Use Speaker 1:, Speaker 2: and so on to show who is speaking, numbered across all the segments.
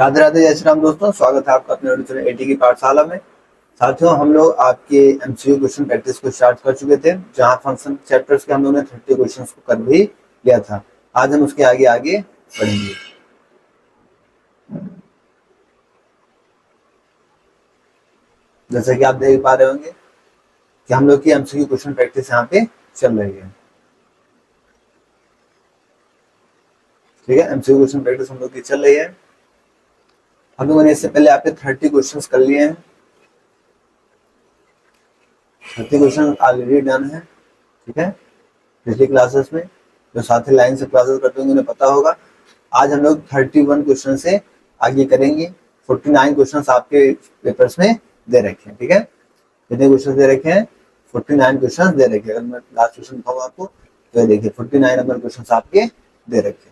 Speaker 1: राधे राधे, जय श्री राम दोस्तों। स्वागत है आपका अपने यूट्यूब चैनल एटी की पाठशाला में। साथियों, हम लोग आपके एमसीक्यू क्वेश्चन प्रैक्टिस को स्टार्ट कर चुके थे, जहां फंक्शन चैप्टर्स के हम लोगों ने 30 क्वेश्चन को कर भी लिया था। आज हम उसके आगे आगे बढ़ेंगे। जैसे कि आप देख पा रहे होंगे कि हम लोग की एमसीक्यू क्वेश्चन प्रैक्टिस यहाँ पे चल रही है। ठीक है, एमसीक्यू क्वेश्चन प्रैक्टिस हम लोग की चल रही है। हम लोगों ने इससे पहले आपके 30 क्वेश्चन कर लिए हैं। 30 क्वेश्चन ऑलरेडी डन है। ठीक है, पिछली क्लासेस में जो साथी लाइन से क्लासेस करते होंगे उन्हें पता होगा। आज हम लोग 31 क्वेश्चन से आगे करेंगे। 49 क्वेश्चन आपके पेपर्स में दे रखे हैं। ठीक है, कितने क्वेश्चन दे रखे हैं? 49 क्वेश्चन दे रखे हैं। अगर मैं लास्ट क्वेश्चन दिखाऊँ आपको तो देखिए 49 नंबर क्वेश्चन आपके दे रखे हैं।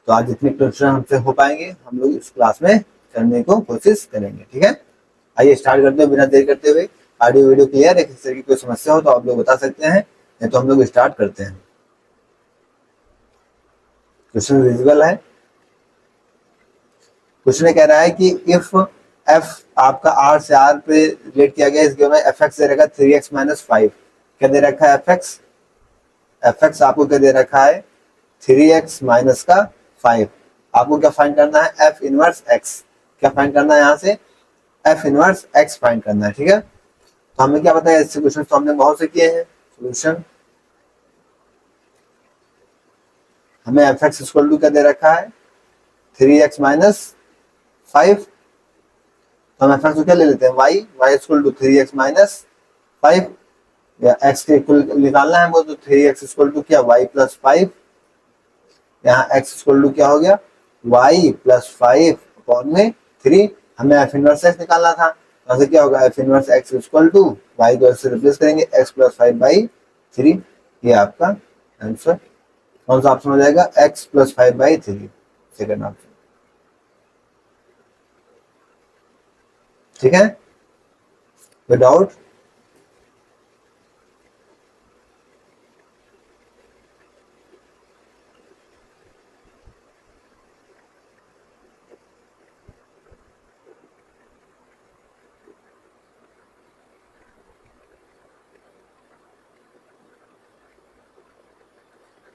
Speaker 1: तो आज जितने क्वेश्चन हमसे हो पाएंगे हम लोग इस क्लास में करने को कोशिश करेंगे। ठीक है, आइए स्टार्ट करते हैं बिना देर करते हुए। ऑडियो वीडियो क्लियर है? किसी तरह की कोई समस्या हो तो आप लोग बता सकते हैं, नहीं तो हम लोग स्टार्ट करते हैं। क्वेश्चन विजिबल है। क्वेश्चन कह रहा है कि इफ एफ आपका आर से आर पे रिलेट किया गया, इसके में एफ एक्स दे रखा है 3x - 5। क्या दे रखा है? एफ एक्स आपको क्या दे रखा है? 3x - 5। आपको क्या फाइंड करना है? F inverse x. क्या फाइंड करना है? यहाँ से एफ इनवर्स एक्स फाइंड करना है। ठीक है, तो हमें क्या पता है? इससे क्वेश्चन तो हमने बहुत से किए हैं। सोल्यूशन हमें एफ एक्स इक्वल टू क्या दे रखा है? 3x - 5। तो हम एफ एक्स को क्या ले लेते हैं? y इक्वल टू 3x - 5, या x के इक्वल निकालना है वो, तो 3x इक्वल टू क्या? y + 5। यहाँ x इक्वल टू क्या हो गया? y + 5 अपॉन में 3। हमें एफ इनवर्स एक्स निकालना था, यहाँ से क्या होगा? F inverse x equal to y को इससे रिप्लेस करेंगे, x + 5/3। ये आपका आंसर कौन सा ऑप्शन हो जाएगा? x + 5/3, second option. ठीक है, विदाउट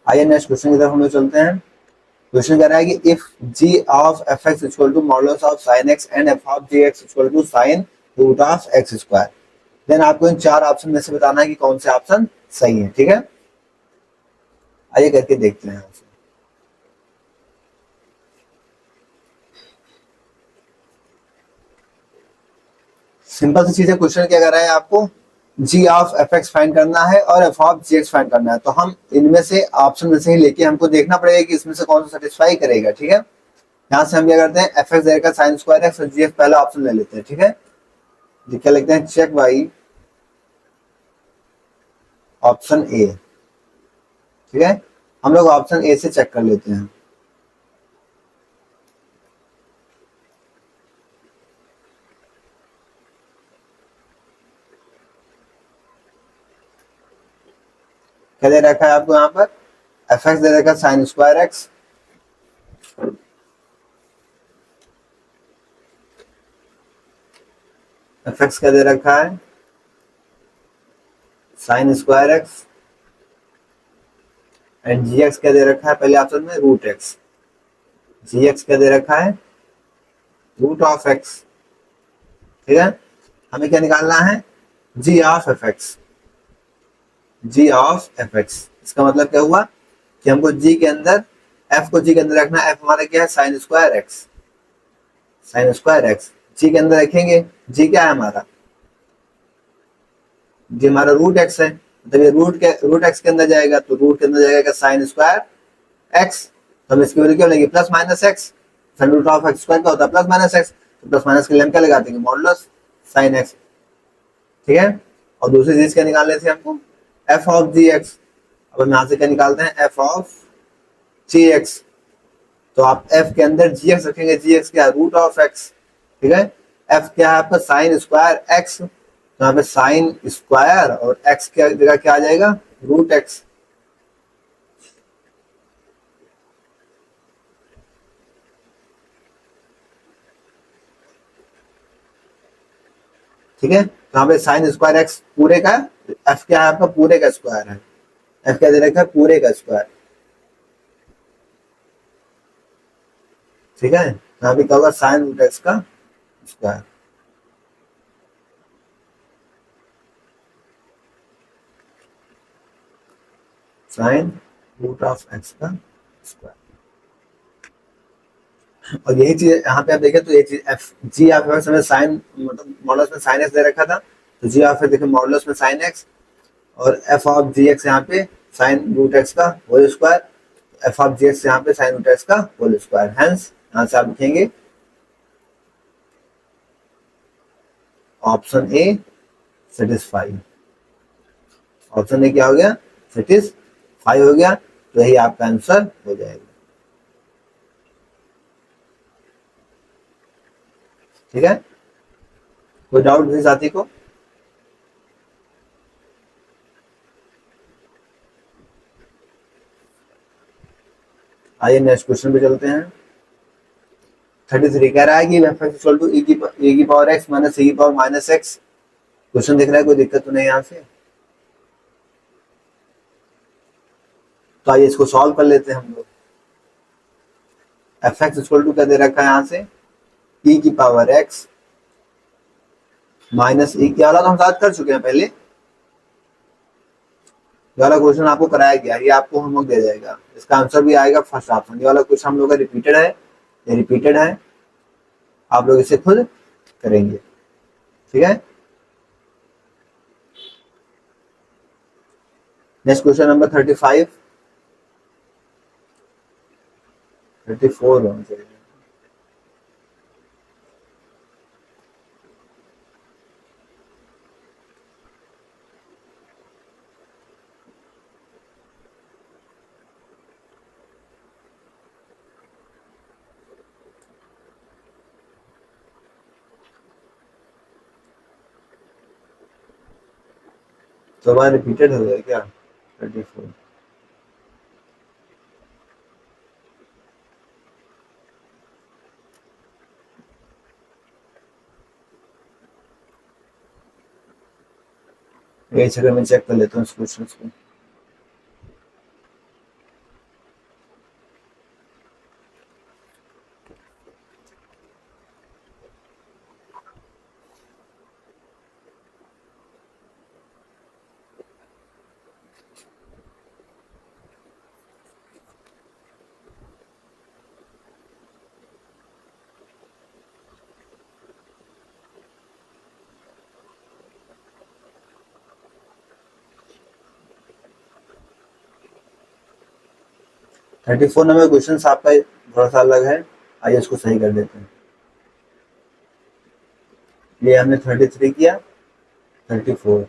Speaker 1: आइए नेक्स्ट क्वेश्चन की तरफ हम लोग चलते हैं। क्वेश्चन कह रहा है कि if g of f x equal to modulus of sine x and f of g x equal to sine root of x square, then आपको इन चार ऑप्शन में से बताना है कि कौन से ऑप्शन सही है। ठीक है, आइए करके देखते हैं। सिंपल सी चीज है। क्वेश्चन क्या कर रहा है? आपको g of f x find करना है और f of g x find करना है। तो हम इनमें से ऑप्शन में से ही लेके हमको देखना पड़ेगा कि इसमें से कौन सा सेटिस्फाई करेगा। ठीक है, यहाँ से हम क्या करते हैं? एफ एक्स देगा साइन स्क्वायर एक्स और जी एक्स पहला ऑप्शन ले लेते हैं। ठीक है, क्या लिखते हैं? Check by option A. ठीक है, हम लोग ऑप्शन ए से चेक कर लेते हैं। क्या दे रखा है आपको यहाँ पर? एफ एक्स दे रखा है sine square x, f x क्या दे रखा है? Sine square x, and g x क्या दे रखा है? पहले ऑप्शन में रूट एक्स। जी एक्स क्या दे रखा है? Root of x. ठीक है, हमें क्या निकालना है? G of f x. G of f x, इसका मतलब क्या हुआ कि हमको जी के अंदर, एफ को जी के अंदर रखना है। एफ हमारा क्या है? Sine square x. Sine square x g के अंदर रखेंगे। जी क्या है हमारा? जी हमारा रूट एक्स है, मतलब ये रूट एक्स के अंदर जाएगा, तो रूट के अंदर जाएगा साइन स्क्वायर एक्स। तो हम इसकी वैल्यू क्या लेंगे? Plus minus x. Sine root of x square क्या होता है? Plus minus x. तो प्लस माइनस के लिए हम क्या लगा देंगे? Modulus sine x. ठीक है, और दूसरी चीज क्या निकालने थे हमको? F of g x. अब हम यहाँ से क्या निकालते हैं? F of g x. तो आप एफ के अंदर जी एक्स रखेंगे। जी एक्स क्या है? Root of x. ठीक है, एफ क्या है आपका? Sine square x. तो यहाँ पे साइन स्क्वायर और एक्स की जगह क्या आ जाएगा? Root x. ठीक है, तो यहाँ पे साइन स्क्वायर एक्स पूरे का, एफ क्या है आपका, पूरे का स्क्वायर है, एफ क्या दे रखा है, पूरे का स्क्वायर। ठीक है, यहाँ पे क्या होगा, साइन रूट एक्स का square. Sine root of x का स्क्वायर। और यही चीज यहाँ पे आप देखें तो ये चीज एफ जी ऑफ एक्स में साइन, मतलब मॉडुलस में साइन एक्स दे रखा था, तो जी ऑफ एक्स देखिए मॉडुलस में साइन एक्स, और एफ ऑफ जी एक्स यहाँ पे साइन रूट एक्स का whole square, f of g x यहाँ पे साइन रूट एक्स का होल स्क्वायर। हेंस यहाँ से आप लिखेंगे option A satisfy. Option A क्या हो गया, सेटिस्फाई हो गया, तो यही आपका आंसर हो जाएगा। ठीक है, कोई डाउट किसी साथी को? आइए नेक्स्ट क्वेश्चन पे चलते हैं। 33 कह रहा है कि एफ एक्स इक्वल टू ए की पावर एक्स माइनस ए की पावर माइनस एक्स। क्वेश्चन दिख रहा है, कोई दिक्कत तो नहीं यहाँ से? तो आइए इसको सॉल्व कर लेते हैं हम लोग। एफ एक्स इक्वल टू क्या दे रखा है यहाँ से, ई की पावर एक्स माइनस ई, क्या वाला तो हम साथ कर चुके हैं पहले, ये वाला क्वेश्चन आपको कराया गया, ये आपको होमवर्क दिया जाएगा, इसका आंसर भी आएगा फर्स्ट ऑप्शन। ये वाला क्वेश्चन हम लोग का रिपीटेड है, ये रिपीटेड है, आप लोग इसे खुद करेंगे। ठीक है, नेक्स्ट क्वेश्चन नंबर 35, 34 होना चाहिए। तो हमारा रिपीटेड हो गया क्या, 34? एक सेकंड में चेक कर लेता हूँ इस क्वेश्चन को। थर्टी फोर नंबर क्वेश्चन आपका थोड़ा सा अलग है, आइए इसको सही कर देते हैं। ये हमने 33 किया, 34।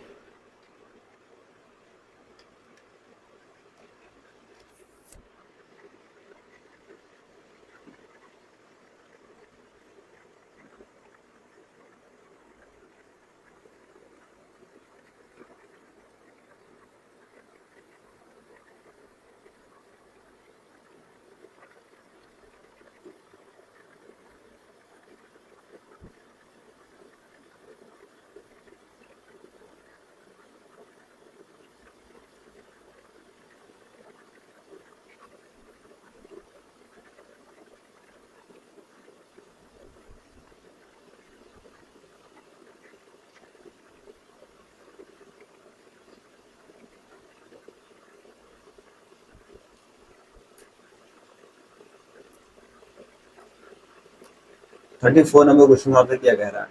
Speaker 1: थर्टी फोर नंबर क्वेश्चन आपसे क्या कह रहा है,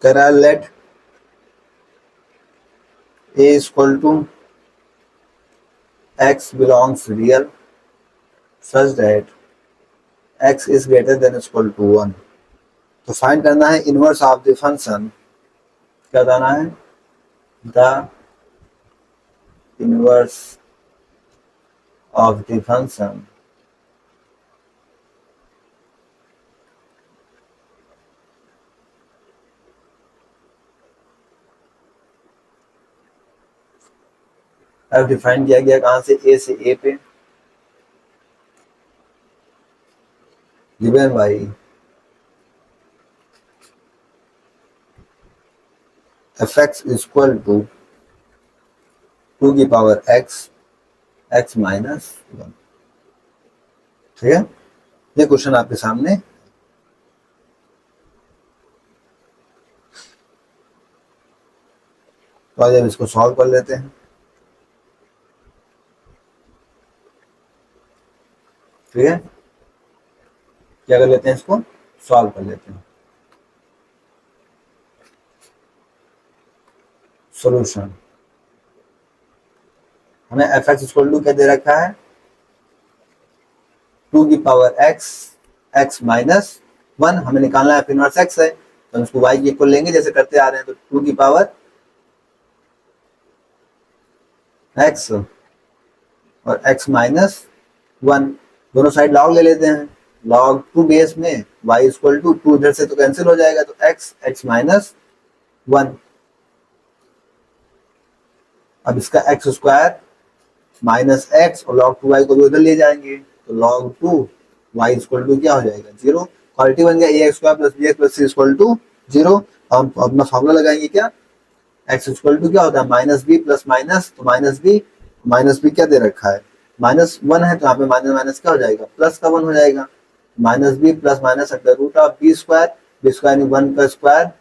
Speaker 1: कह रहा है let A equal to x belongs real such that x is greater than equal to 1। तो फाइंड करना है इनवर्स ऑफ द फंक्शन, क्या करना है, the inverse of the function f define किया गया कहाँ से, ए से ए पे, given by f x equal to 2 की पावर एक्स, एक्स माइनस 1। ठीक है, ये क्वेश्चन आपके सामने। तो आज अब इसको सॉल्व कर लेते हैं। ठीक है, क्या कर लेते हैं, इसको सॉल्व कर लेते हैं। सॉल्यूशन, हमें एफ एक्स इक्वल टू क्या दे रखा है, 2 की पावर एक्स, एक्स माइनस 1। हमें निकालना है एफ इनवर्स एक्स है, तो हम इसको वाई की इक्वल लेंगे जैसे करते आ रहे हैं। तो 2 की पावर एक्स और एक्स माइनस 1, दोनों साइड लॉग ले लेते हैं। लॉग 2 बेस में वाई इक्वल टू 2, इधर से तो कैंसिल हो जाएगा, तो एक्स, एक्स माइनस 1। अब इसका एक्स स्क्वायर माइनस एक्स और log 2y को भी उधर ले जाएंगे, तो log 2y इक्वल टू क्या हो जाएगा, 0। क्वालिटी बन गया a x square plus b x plus c equal to 0। हम अपना फॉर्मूला लगाएंगे, क्या, एक्स इक्वल टू क्या होता है, माइनस बी प्लस माइनस, तो माइनस बी क्या दे रखा है, -1 है, तो यहाँ पे माइनस माइनस क्या हो जाएगा, प्लस का 1 हो जाएगा। Minus b plus minus under root of b square, b square यानी 1 का square,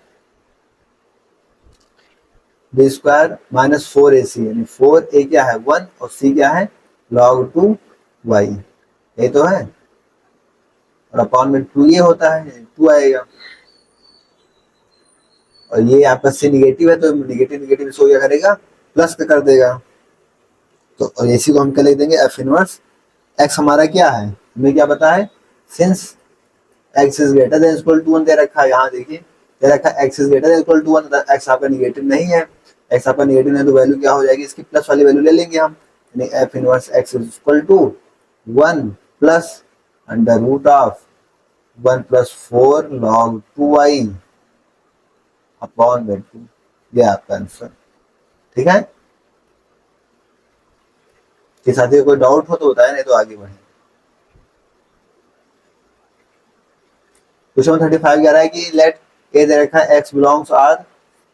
Speaker 1: b square minus 4ac यानी 4a क्या है 1 और c क्या है log 2y, ये तो है। और अपॉन में 2a होता है, 2 आएगा। और ये आपका c निगेटिव है, तो निगेटिव निगेटिव इसको क्या करेगा, प्लस का कर देगा। तो और इसी को हम क्या लिख देंगे, एफ इनवर्स एक्स हमारा क्या है, हमें क्या पता है, since x is greater than equal to 1 दे रखा है, यहाँ देखिए दे रखा है x is greater than equal to 1, x आपका निगेटिव नहीं है, एक्स आपका नेगेटिव है, तो वैल्यू क्या हो जाएगी, इसकी प्लस वाली वैल्यू ले लेंगे हम, यानी f inverse x is equal to 1 plus under root of 1 plus 4 log 2y upon में 2, ये आपका आंसर। ठीक है, कि साथी कोई डाउट हो तो बताए, नहीं तो आगे बढ़े। क्वेश्चन 35 कह रहा है कि लेट ए दे रखा है x belongs R,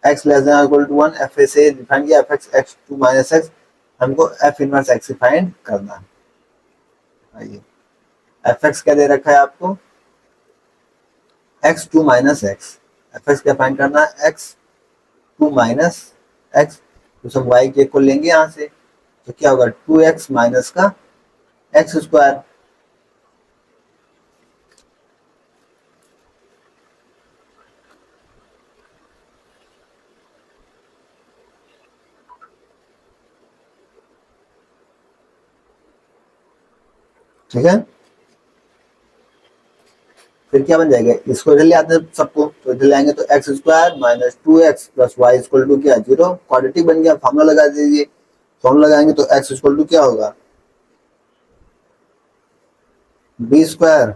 Speaker 1: x less than equal to 1, f A से डिफाइन किया f x x 2 minus x, हमको एफ इनवर्स एक्स फाइंड करना है। आइए, एफ एक्स क्या दे रखा है आपको, x 2 minus x, f x क्या फाइंड करना है, एक्स 2 माइनस एक्स, तो हम वाई के को लेंगे यहाँ से, तो क्या होगा 2x माइनस का एक्स स्क्वायर। ठीक है, फिर क्या बन जाएगा, इसको इधर ले आते हैं सबको, तो इधर लाएंगे तो x square minus 2x plus y equal to क्या 0, क्वाड्रेटिक बन गया। फॉर्मूला लगा दीजिए, फॉर्मूला लगाएंगे तो एक्स इक्वल टू क्या होगा, बी स्क्वायर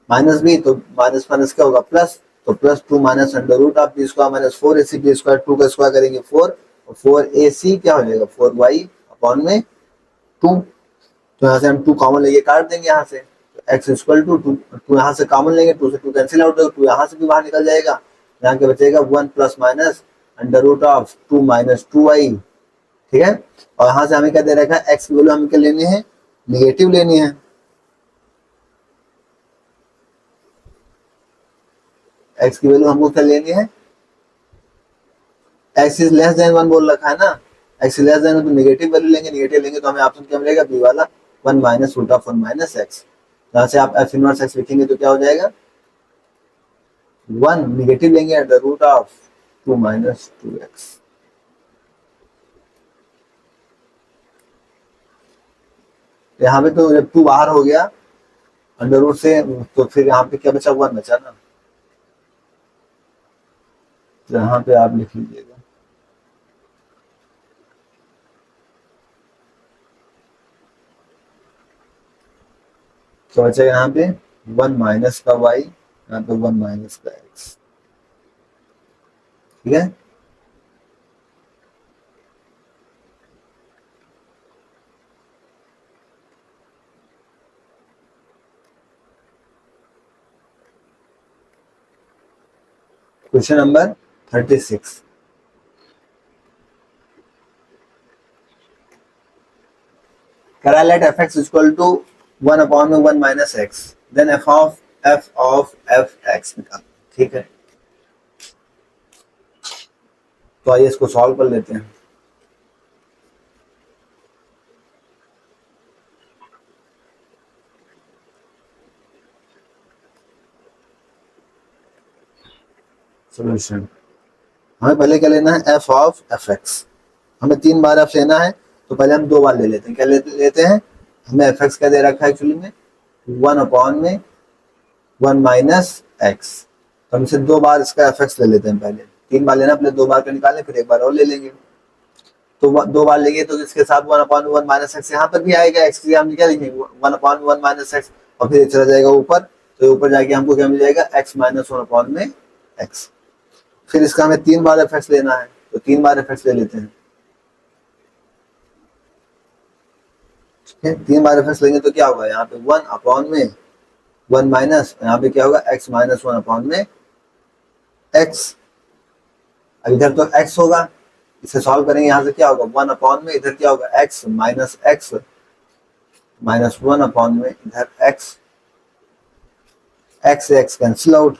Speaker 1: माइनस बी, तो माइनस माइनस क्या होगा प्लस, तो plus 2 minus under root of b square minus 4ac, b square 2 का स्क्वायर करेंगे 4, और 4ac क्या हो जाएगा 4y अपॉन में 2। तो यहाँ से हम 2 कॉमन लेके काट देंगे यहाँ से, एक्स इक्वल टू 2 यहाँ से कॉमन लेंगे, 2 से 2 कैंसिल आउट होगा, 2 यहाँ से भी बाहर निकल जाएगा, यहाँ के बचेगा 1 plus minus under root of 2 minus 2y। ठीक है, और यहाँ से हमें क्या दे रखा है, एक्स की वैल्यू हमें क्या लेनी है, निगेटिव लेनी है। एक्स की वैल्यू हमको क्या लेनी है, एक्स इज लेस देन 1 बोल रखा है ना, एक्स इज लेस देन, तो निगेटिव वैल्यू लेंगे, निगेटिव लेंगे तो हमें ऑप्शन क्या मिलेगा, बी वाला 1 minus root of 1 minus x. यहाँ से आप एफ इनवर्स एक्स लिखेंगे तो क्या हो जाएगा, 1 निगेटिव लेंगे under root of 2 minus 2x। यहाँ पे तो जब 2 बाहर हो गया अंडर रूट से, तो फिर यहाँ पे क्या बचा, 1 बचा ना, तो यहाँ पे आप लिख लीजिएगा, तो बचेगा यहाँ पे 1 माइनस का y, यहाँ पे 1 माइनस का x। ठीक है, क्वेश्चन नंबर 36, करा let f x equal to 1/1 minus x, then f of f x निकाल। ठीक है, तो आइए इसको सॉल्व कर लेते हैं। सॉल्यूशन, हमें पहले क्या लेना है, एफ ऑफ एफ एक्स। हमें 3 बार एफ लेना है, तो पहले हम 2 बार ले लेते हैं। क्या लेते हैं, हमें एफ एक्स क्या दे रखा है एक्चुअली में, 1/1 माइनस एक्स। तो हम इसे 2 बार इसका एफ एक्स ले लेते हैं। पहले 3 बार लेना, पहले 2 बार का निकालें, फिर 1 बार और ले लेंगे। तो 2 बार लेंगे तो इसके साथ 1/1 माइनस एक्स यहाँ पर भी आएगा। एक्स की हम क्या लिखेंगे, 1/1 माइनस एक्स, और फिर चला जाएगा ऊपर, तो ऊपर जाके हमको क्या मिल जाएगा, एक्स माइनस 1 में एक्स। फिर इसका हमें 3 बार एफ एक्स लेना है, तो 3 बार एफ एक्स ले लेते हैं। ठीक है, 3 बार एफ एक्स लेंगे तो क्या होगा, यहाँ पे 1/1 माइनस, यहाँ पे क्या होगा, एक्स माइनस 1 में एक्स। अब इधर तो एक्स होगा, इसे सॉल्व करेंगे, यहाँ से क्या होगा, 1 में इधर क्या होगा, एक्स माइनस एक्स माइनस 1 में इधर एक्स, एक्स से एक्स कैंसिल आउट,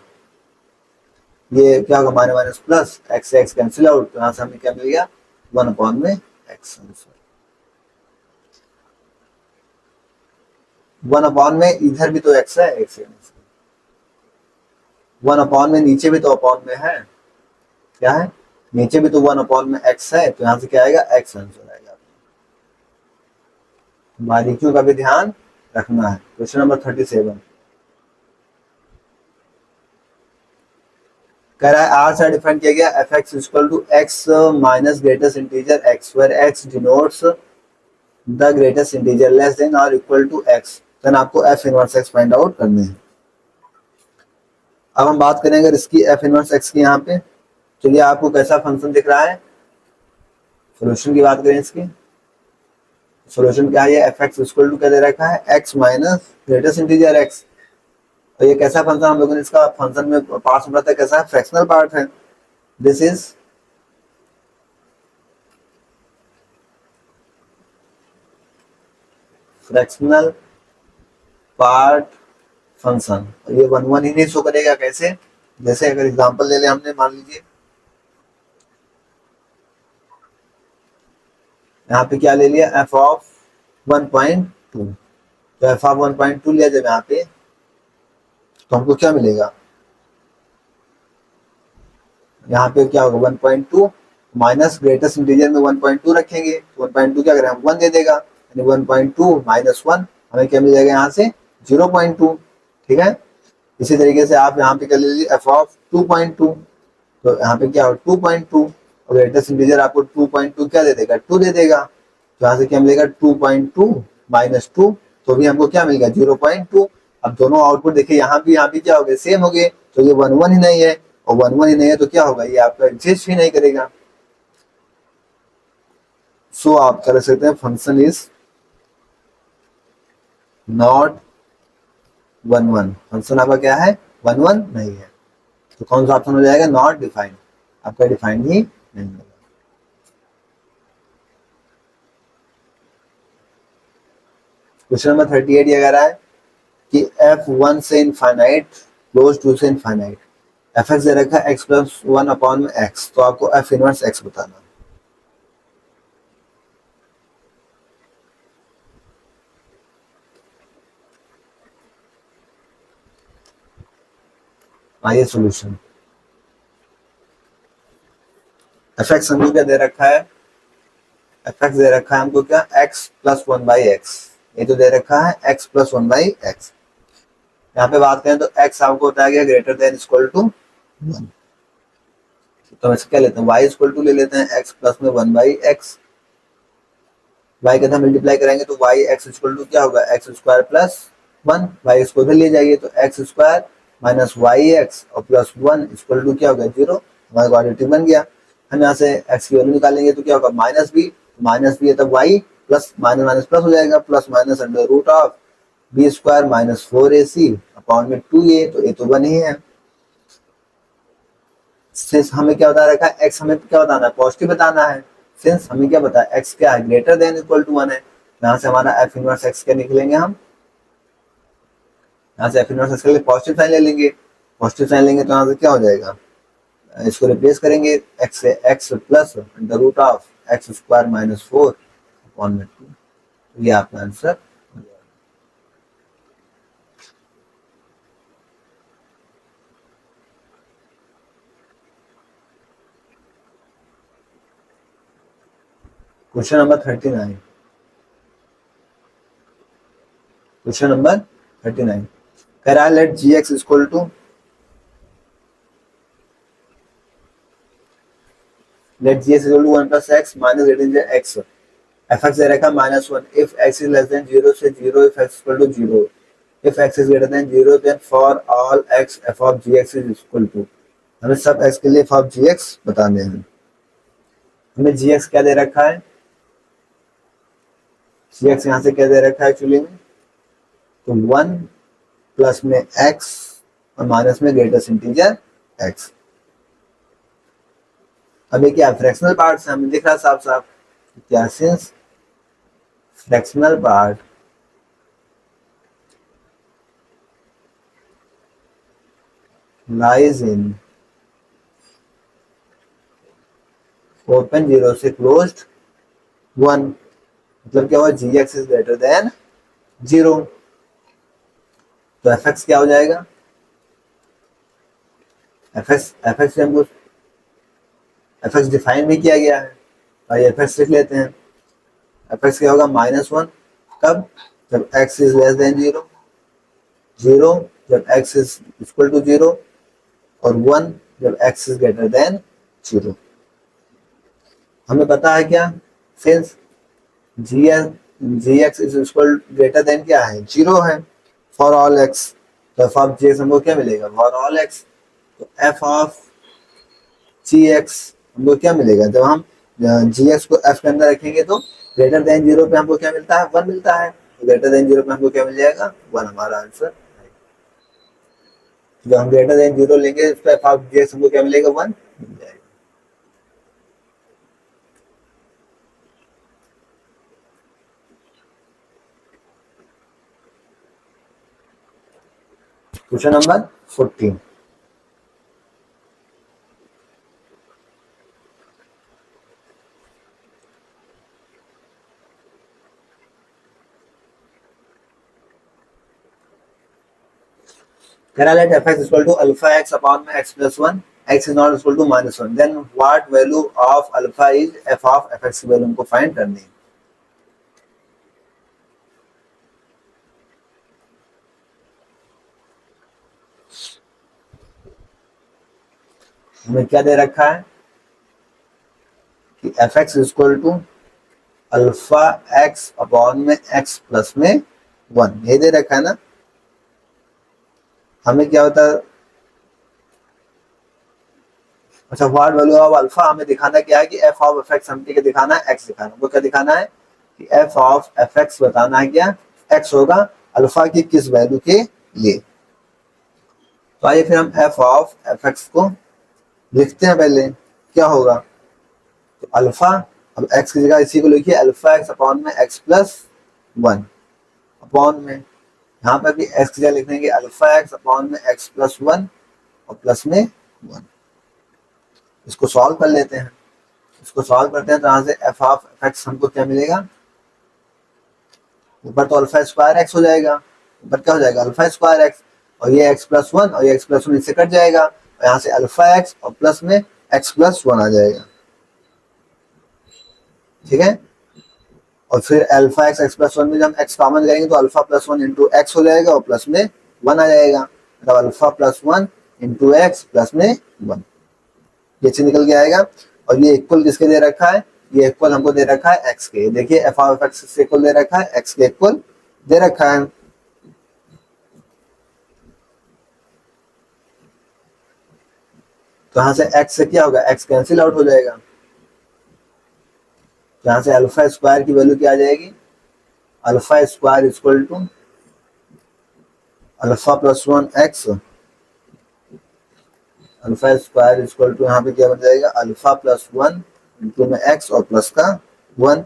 Speaker 1: ये क्या होगा, माइनस माइनस प्लस, एक्स से एक्स कैंसिल आउट, तो यहाँ से हमें क्या मिल गया, 1 में एक्स। 1 में इधर भी तो एक्स है, एक्स 1 में नीचे भी तो अपॉन में है, क्या है, नीचे भी तो 1 में एक्स है, तो यहाँ से क्या आएगा, एक्स आंसर आएगा। बारीकियों का भी ध्यान रखना है। क्वेश्चन नंबर 37, कह रहा है आर से डिफाइन किया गया f x equal to x minus greatest integer x, where x denotes the greatest integer less than और इक्वल टू एक्स, देन आपको f inverse x find out करने हैं। अब हम बात करेंगे इसकी एफ इनवर्स एक्स की। यहाँ पे चलिए, आपको कैसा फंक्शन दिख रहा है, सोल्यूशन की बात करें इसकी। सोल्यूशन क्या है, एफ एक्स इक्वल टू क्या दे रखा है, x minus greatest integer x. तो ये कैसा फंक्शन, हम लोगों ने इसका फंक्शन में पार्ट पढ़ा था, कैसा है, फ्रैक्शनल पार्ट है। This is fractional part function. ये 1/1 ही नहीं शो करेगा, कैसे, जैसे अगर एग्जांपल ले ले हमने, मान लीजिए यहाँ पे क्या ले लिया, एफ ऑफ 1.2, तो एफ ऑफ 1.2 लिया जब यहाँ पे, तो हमको क्या मिलेगा, यहाँ पे क्या होगा, 1.2 माइनस ग्रेटेस्ट इंटीजर में 1.2 रखेंगे, तो 1.2 क्या करें, हम 1 दे देगा, यानी 1.2 माइनस 1 हमें क्या मिल जाएगा, यहाँ से 0.2। ठीक है, इसी तरीके से आप यहाँ पे क्या ले लीजिए, एफ ऑफ 2.2, तो यहाँ पे क्या हो, 2.2, और ग्रेटेस्ट इंटीजर आपको 2.2 क्या दे देगा, 2 दे देगा, तो यहाँ से क्या मिलेगा, 2.2 माइनस 2, तो भी हमको क्या मिलेगा, 0.2। अब दोनों आउटपुट देखिए, यहाँ भी क्या हो गए, सेम हो गए, तो ये 1/1 ही नहीं है, और 1/1 ही नहीं है, तो क्या होगा, ये आपका एग्जिस्ट ही नहीं करेगा। सो आप कर सकते हैं, फंक्शन इज नॉट 1/1, फंक्शन आपका क्या है, 1/1 नहीं है, तो कौन सा ऑप्शन हो जाएगा, नॉट डिफाइंड, आपका डिफाइंड ही नहीं होगा। क्वेश्चन नंबर 38 ये कह रहा है कि f1 से इनफाइनाइट क्लोज टू से इनफाइनाइट, एफ एक्स दे रखा है एक्स प्लस 1 में एक्स, तो आपको एफ इनवर्स एक्स बताना। आइए सोल्यूशन, एफ एक्स हमको क्या दे रखा है, एफ एक्स दे रखा है हमको क्या, एक्स प्लस 1/x, ये तो दे रखा है एक्स प्लस 1/x। यहाँ पे बात करें तो एक्स आपको बताया गया ग्रेटर देन इक्वल टू 1, तो हम क्या लेते हैं, y इक्वल टू ले लेते हैं एक्स प्लस में 1/x, y के साथ मल्टीप्लाई करेंगे तो y एक्स इक्वल टू क्या होगा, एक्स स्क्वायर प्लस 1, y इसको इधर ले जाइए तो x square minus y x और प्लस 1 इक्वल टू क्या होगा, 0, हमारा क्वाड्रेटिक बन गया। हम यहाँ से x की वैल्यू निकालेंगे तो क्या होगा, माइनस बी है, तब y plus minus minus plus हो जाएगा, plus minus under root of b square minus 4ac upon में 2a, तो a तो 1 ही है। सिंस हमें क्या बता रखा है, एक्स हमें क्या बताना है, पॉजिटिव बताना है। सिंस हमें क्या पता है, एक्स क्या है, ग्रेटर देन इक्वल टू 1 है। यहाँ से हमारा एफ इनवर्स एक्स क्या निकलेंगे हम, यहाँ से एफ इनवर्स एक्स के लिए पॉजिटिव साइन ले लेंगे। पॉजिटिव साइन लेंगे तो यहाँ से क्या हो जाएगा, इसको रिप्लेस करेंगे एक्स से, x plus under root of x square minus 4 upon में 2। ये आपका answer. Question number 39, question number 39 कह रहा है let g x equal to, let g x equal to 1 plus x minus 18 x, f x दे रखा है -1 if x is less than 0 से 0 if x equal to 0 if x is greater than 0 then for all x f of g x is equal to. हमें सब x के लिए F of g x बताने हैं। हमें जी एक्स क्या दे रखा है, जी एक्स यहाँ से क्या दे रखा है एक्चुअली में, तो 1 प्लस में एक्स और माइनस में ग्रेटेस्ट इंटीजर एक्स। अब ये क्या फ्रैक्शनल पार्ट से हमें दिख रहा साफ साफ, क्या since fractional part lies in open 0 से closed 1, मतलब क्या हुआ, जी एक्स इज ग्रेटर देन 0, तो एफ एक्स क्या हो जाएगा, एफ एक्स हमको एफ एक्स डिफाइन भी किया गया है, तो एफ एक्स लिख लेते हैं। एफ एक्स क्या होगा -1 कब, जब एक्स इज लेस देन 0, 0 जब एक्स इज इक्वल टू 0 और 1 जब एक्स इज ग्रेटर देन 0। हमें पता है क्या, since g x is equal greater than क्या है, 0 है फॉर ऑल एक्स, तो एफ ऑफ जी एक्स हमको क्या मिलेगा, फॉर ऑल एक्स, तो एफ ऑफ जी एक्स हमको क्या मिलेगा, जब हम जी एक्स को एफ के अंदर रखेंगे तो ग्रेटर देन 0 पे हमको क्या मिलता है, 1 मिलता है, तो ग्रेटर देन 0 पे हमको क्या मिल जाएगा, 1 हमारा आंसर। जब हम ग्रेटर देन 0 लेंगे तो एफ ऑफ जी एक्स हमको क्या मिलेगा, 1 मिल जाएगा। Question number 14, let f(x) equal to alpha x upon x plus 1, x is not equal to -1, then what value of alpha is f of fx की value हमको find करनी है। हमें क्या दे रखा है कि fx equal to alpha x upon में x प्लस में 1, ये दे रखा है ना। हमें क्या होता है, अच्छा व्हाट वैल्यू ऑफ अल्फा, हमें दिखाना क्या है कि एफ ऑफ एफ एक्स हमको क्या दिखाना है, एक्स दिखाना है। वो क्या दिखाना है कि एफ ऑफ एफ एक्स बताना है क्या, एक्स होगा अल्फा की किस वैल्यू के लिए। तो आइए फिर हम एफ ऑफ एफ एक्स को लिखते हैं। पहले क्या होगा, तो अल्फा, अब एक्स की जगह इसी को लिखिए अल्फा एक्स अपॉन में एक्स प्लस 1 अपॉन में, यहाँ पर भी एक्स की जगह लिख देंगे अल्फा एक्स अपॉन में एक्स प्लस 1 और प्लस में 1। इसको सॉल्व कर लेते हैं, इसको सॉल्व करते हैं तो यहाँ से एफ ऑफ एफ एक्स हमको क्या मिलेगा, ऊपर तो अल्फा स्क्वायर एक्स हो जाएगा, ऊपर क्या हो जाएगा अल्फा स्क्वायर एक्स, और ये एक्स प्लस 1 और ये एक्स प्लस 1 इससे कट जाएगा, और यहाँ से अल्फा एक्स और प्लस में एक्स प्लस 1 आ जाएगा, ठीक है। और फिर अल्फा एक्स एक्स प्लस 1 में जब हम एक्स कॉमन करेंगे तो अल्फा प्लस 1 इंटू एक्स हो जाएगा और प्लस में 1 आ जाएगा, मतलब alpha plus 1 into x plus में 1, ये चीज निकल के आएगा। और ये इक्वल किसके दे रखा है, ये इक्वल हमको दे रखा है एक्स के, देखिए एफ ऑफ एक्स से इक्वल दे रखा है, एक्स के इक्वल दे रखा है। तो यहाँ से एक्स से क्या होगा, एक्स कैंसिल आउट हो जाएगा, यहाँ से अल्फा स्क्वायर की वैल्यू क्या आ जाएगी, alpha square equal to alpha plus 1 x, alpha square equal to यहाँ पे क्या बन जाएगा, अल्फा प्लस 1 इंटू में एक्स और प्लस का 1।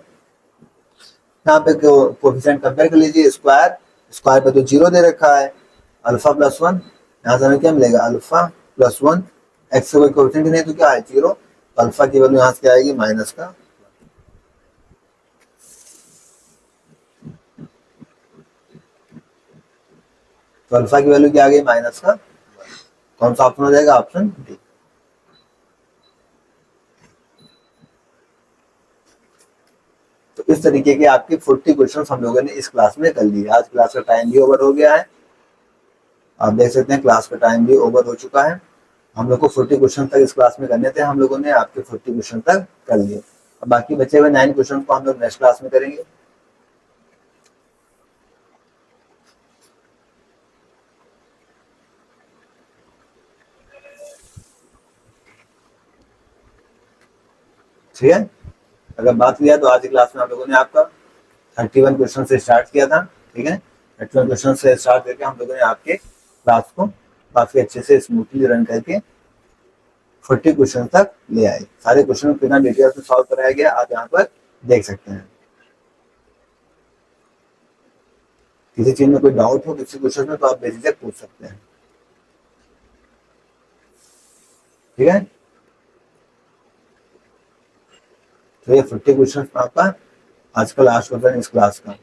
Speaker 1: यहाँ पे कोफिशिएंट कंपेयर कर लीजिए, स्क्वायर स्क्वायर पे तो 0 दे रखा है, अल्फा प्लस 1 यहाँ से हमें क्या मिलेगा, अल्फा प्लस 1, एक्स का कोई कोफिशिएंट नहीं तो क्या है 0, तो अल्फा की वैल्यू यहाँ से क्या आएगी माइनस का। तो अल्फा की वैल्यू क्या आ गई माइनस का, कौन सा ऑप्शन हो जाएगा, ऑप्शन डी। तो इस तरीके के आपके 40 क्वेश्चन हम लोगों ने इस क्लास में कर लिए। आज क्लास का टाइम भी ओवर हो गया है, आप देख सकते हैं क्लास का टाइम भी ओवर हो चुका है। हम लोग को 40 क्वेश्चन तक इस क्लास में करने थे, हम लोगों ने आपके 40 क्वेश्चन तक कर लिए। अब बाकी बचे हुए 9 क्वेश्चन को हम लोग नेक्स्ट क्लास में करेंगे। ठीक है, अगर बात किया तो आज की क्लास में हम लोगों ने आपका 31 क्वेश्चन से स्टार्ट किया था। ठीक है, 31 क्वेश्चन से स्टार्ट करके हम लोगों ने आपके क्लास को काफी अच्छे से स्मूथली रन करके 40 क्वेश्चन तक ले आए। सारे क्वेश्चन को बिना डिटेल्स में सॉल्व कराया गया, आप यहाँ पर देख सकते हैं। किसी चीज में कोई डाउट हो किसी क्वेश्चन में तो आप बेझिझक पूछ सकते हैं। ठीक है, तो ये 40 क्वेश्चन आपका आज का लास्ट क्वेश्चन इस क्लास का।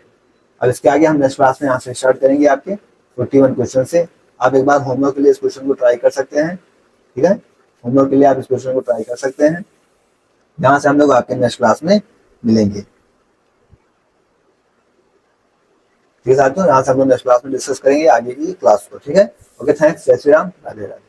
Speaker 1: अब इसके आगे हम नेक्स्ट क्लास में यहाँ से स्टार्ट करेंगे आपके 41 क्वेश्चन से। आप एक बार होमवर्क के लिए इस क्वेश्चन को ट्राई कर सकते हैं। ठीक है, होमवर्क के लिए आप इस क्वेश्चन को ट्राई कर सकते हैं, जहां से हम लोग आपके नेक्स्ट क्लास में मिलेंगे। ठीक है साथियों, यहाँ से हम लोग नेक्स्ट क्लास में डिस्कस करेंगे आगे की क्लास को। ठीक है, ओके, थैंक्स, जय श्री राम, राधे राधे।